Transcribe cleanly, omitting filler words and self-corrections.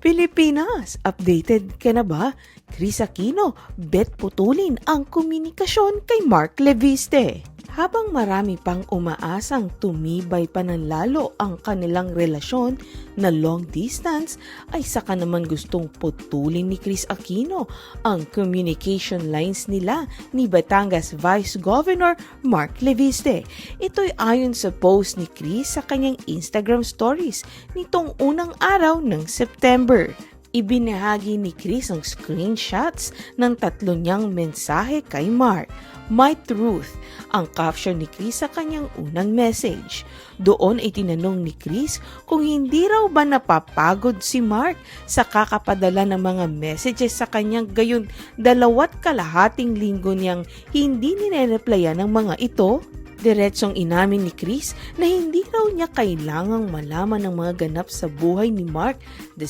Pilipinas, updated ka na ba? Chris Aquino, bet putulin ang komunikasyon kay Mark Leviste. Habang marami pang umaasang tumibay pa ng lalo ang kanilang relasyon na long distance, ay saka naman gustong putulin ni Chris Aquino ang communication lines nila ni Batangas Vice Governor Mark Leviste. Ito'y ayon sa post ni Chris sa kanyang Instagram stories nitong unang araw ng September. Ibinahagi ni Chris ang screenshots ng tatlo niyang mensahe kay Mark. My truth, ang caption ni Chris sa kanyang unang message. Doon ay tinanong ni Chris kung hindi raw ba napapagod si Mark sa kakapadala ng mga messages sa kanyang gayon 2.5 linggo niyang hindi nirereplyan ng mga ito. Diretsong inamin ni Chris na hindi raw niya kailangang malaman ng mga ganap sa buhay ni Mark. The